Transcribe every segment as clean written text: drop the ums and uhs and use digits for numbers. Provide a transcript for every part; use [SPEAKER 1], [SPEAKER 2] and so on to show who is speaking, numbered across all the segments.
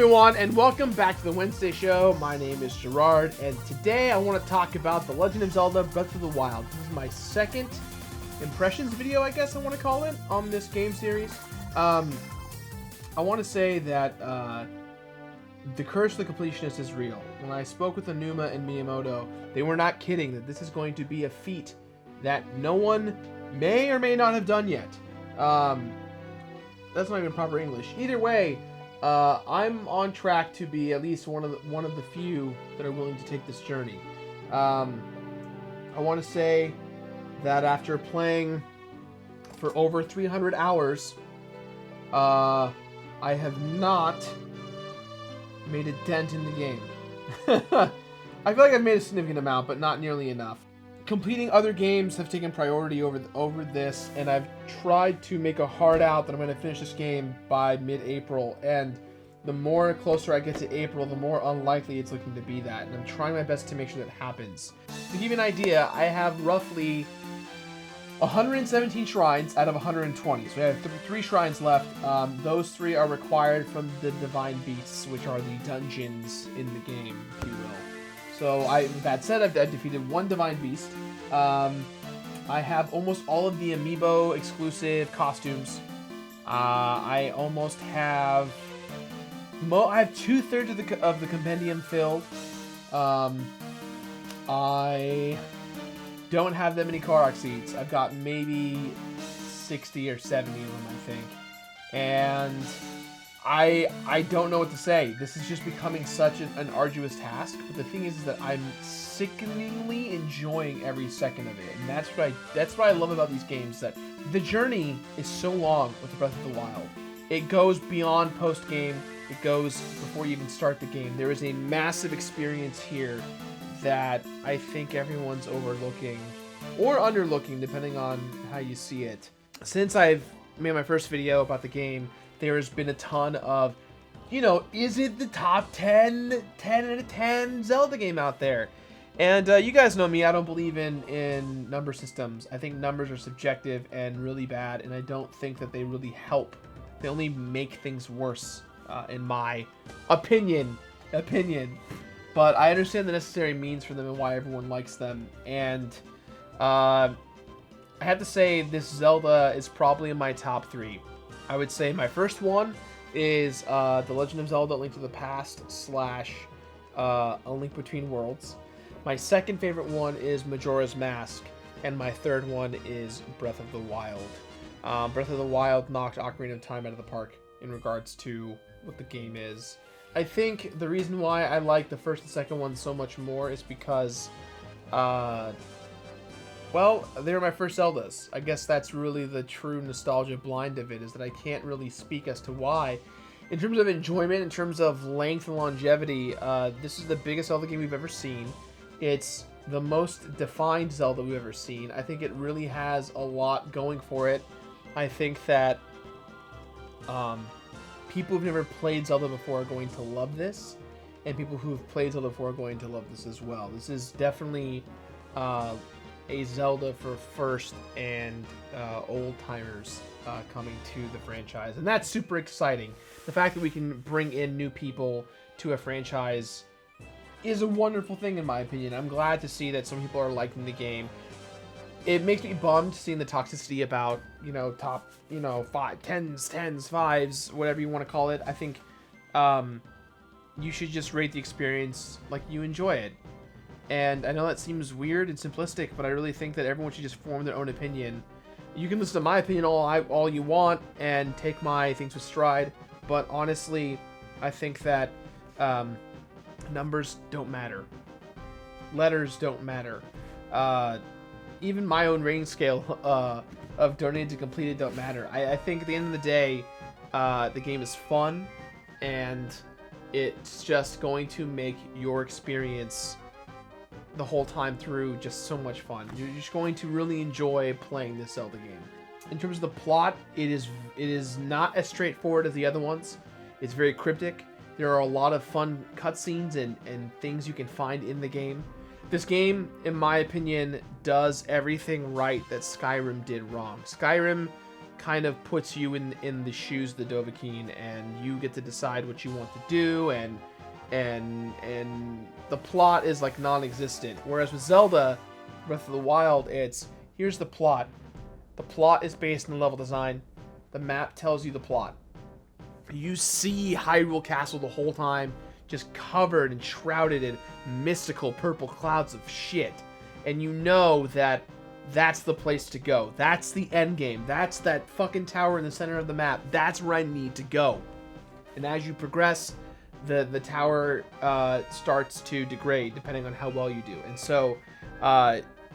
[SPEAKER 1] everyone, and welcome back to the Wednesday show. My name is Jirard, and today I want to talk about The Legend of Zelda Breath of the Wild. This is my second impressions video, I guess I want to call it, on this game series. I want to say that the curse of the Completionist is real. When I spoke with Anuma and Miyamoto, they were not kidding that this is going to be a feat that no one may or may not have done yet. That's not even proper English. Either way, I'm on track to be at least one of the few that are willing to take this journey. I want to say that after playing for over 300 hours, I have not made a dent in the game. I feel like I've made a significant amount, but not nearly enough. Completing other games have taken priority over this, and I've tried to make a hard out that I'm going to finish this game by mid-April, and the more closer I get to April, the more unlikely it's looking to be that, and I'm trying my best to make sure that happens. To give you an idea, I have roughly 117 shrines out of 120, so we have 3 shrines left. Those 3 are required from the Divine Beasts, which are the dungeons in the game, if you will. So, with that said, I've defeated 1 Divine Beast. I have almost all of the Amiibo exclusive costumes. I almost have... I have 2/3 of the compendium filled. I don't have that many Korok seeds. I've got maybe 60 or 70 of them, I think. And I don't know what to say. This is just becoming such an arduous task. But the thing is that I'm sickeningly enjoying every second of it, and that's what I love about these games. That the journey is so long with Breath of the Wild. It goes beyond post game. It goes before you even start the game. There is a massive experience here that I think everyone's overlooking or underlooking, depending on how you see it. Since I've made my first video about the game, there's been a ton of, is it the top 10 out of 10 Zelda game out there? And you guys know me, I don't believe in number systems. I think numbers are subjective and really bad, and I don't think that they really help. They only make things worse, in my opinion. But I understand the necessary means for them and why everyone likes them. And I have to say, this Zelda is probably in my top 3. I would say my first one is The Legend of Zelda: A Link to the Past / A Link Between Worlds. My second favorite one is Majora's Mask, and my third one is Breath of the Wild. Breath of the Wild knocked Ocarina of Time out of the park in regards to what the game is. I think the reason why I like the first and second one so much more is because, well, they were my first Zeldas. I guess that's really the true nostalgia blind of it, is that I can't really speak as to why. In terms of enjoyment, in terms of length and longevity, this is the biggest Zelda game we've ever seen. It's the most defined Zelda we've ever seen. I think it really has a lot going for it. I think that people who've never played Zelda before are going to love this, and people who've played Zelda before are going to love this as well. This is definitely a Zelda for first and old-timers coming to the franchise, and that's super exciting. The fact that we can bring in new people to a franchise is a wonderful thing, in my opinion. I'm glad to see that some people are liking the game. It makes me bummed seeing the toxicity about, top, 5, 10s, 5s, whatever you want to call it. I think you should just rate the experience like you enjoy it. And I know that seems weird and simplistic, but I really think that everyone should just form their own opinion. You can listen to my opinion all you want and take my things with stride, but honestly, I think that numbers don't matter. Letters don't matter. Even my own rating scale of donated to completed don't matter. I think at the end of the day, the game is fun, and it's just going to make your experience the whole time through just so much fun. You're just going to really enjoy playing this Zelda game. In terms of the plot, it is not as straightforward as the other ones. It's very cryptic. There are a lot of fun cutscenes and things you can find in the game. This game, in my opinion, does everything right that Skyrim did wrong. Skyrim kind of puts you in the shoes of the Dovahkiin, and you get to decide what you want to do, and the plot is like non-existent. Whereas with Zelda Breath of the Wild, it's here's the plot. The plot is based on the level design. The map tells you the plot. You see Hyrule Castle the whole time, just covered and shrouded in mystical purple clouds of shit. And you know that that's the place to go. That's the end game. That's that fucking tower in the center of the map. That's where I need to go. And as you progress, the tower starts to degrade depending on how well you do. And so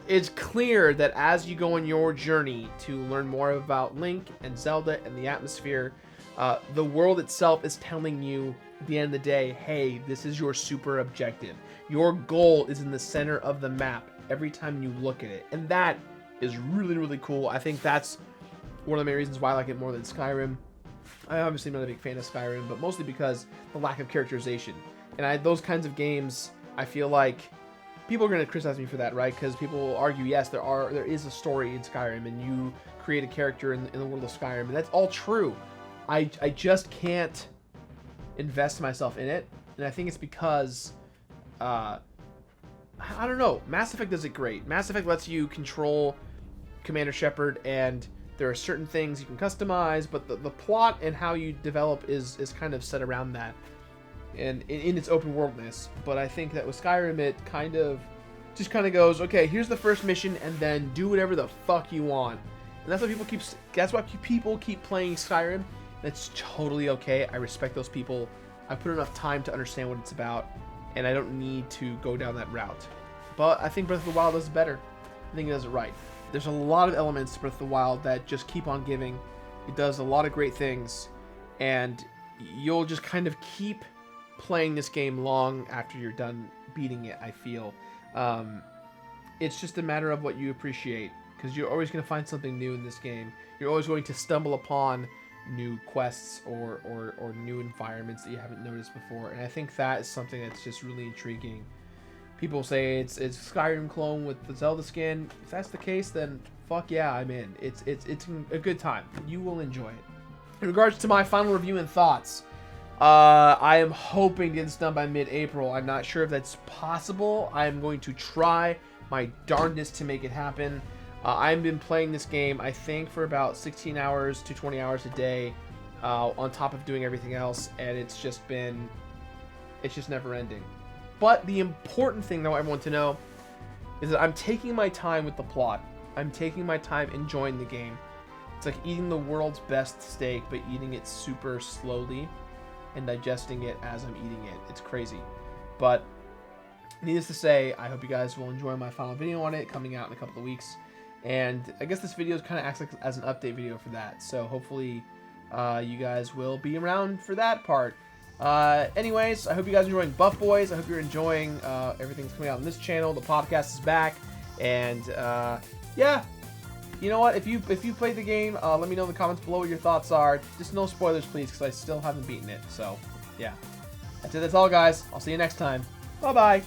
[SPEAKER 1] it's clear that as you go on your journey to learn more about Link and Zelda and the atmosphere, the world itself is telling you at the end of the day, hey, this is your super objective. Your goal is in the center of the map every time you look at it. And that is really, really cool. I think that's one of the main reasons why I like it more than Skyrim. I obviously am not a big fan of Skyrim, but mostly because the lack of characterization. And those kinds of games, I feel like people are going to criticize me for that, right? Because people will argue, yes, there is a story in Skyrim, and you create a character in the world of Skyrim, and that's all true. I just can't invest myself in it, and I think it's because I don't know. Mass Effect does it great. Mass Effect lets you control Commander Shepard, and there are certain things you can customize, but the plot and how you develop is kind of set around that, and in its open worldness. But I think that with Skyrim, it kind of goes, okay, here's the first mission, and then do whatever the fuck you want. And that's why people keep playing Skyrim. That's totally okay. I respect those people. I put enough time to understand what it's about, and I don't need to go down that route. But I think Breath of the Wild does it better. I think it does it right. There's a lot of elements to Breath of the Wild that just keep on giving. It does a lot of great things, and you'll just kind of keep playing this game long after you're done beating it, I feel. It's just a matter of what you appreciate, because you're always going to find something new in this game. You're always going to stumble upon new quests or new environments that you haven't noticed before, and I think that is something that's just really intriguing. People say it's Skyrim clone with the Zelda skin. If that's the case, then fuck yeah, I'm in. It's a good time. You will enjoy it. In regards to my final review and thoughts, I am hoping to get this done by mid-April. I'm not sure if that's possible. I am going to try my darndest to make it happen. I've been playing this game, I think, for about 16 hours to 20 hours a day, on top of doing everything else, and it's just never ending. But the important thing that I want to know is that I'm taking my time with the plot. I'm taking my time enjoying the game. It's like eating the world's best steak, but eating it super slowly and digesting it as I'm eating it. It's crazy. But needless to say, I hope you guys will enjoy my final video on it, coming out in a couple of weeks. And I guess this video kind of acts like as an update video for that. So hopefully you guys will be around for that part. Anyways, I hope you guys are enjoying Buff Boys. I hope you're enjoying everything that's coming out on this channel. The podcast is back. And yeah, you know what? If you played the game, let me know in the comments below what your thoughts are. Just no spoilers, please, because I still haven't beaten it. So yeah, that's it. That's all, guys. I'll see you next time. Bye-bye.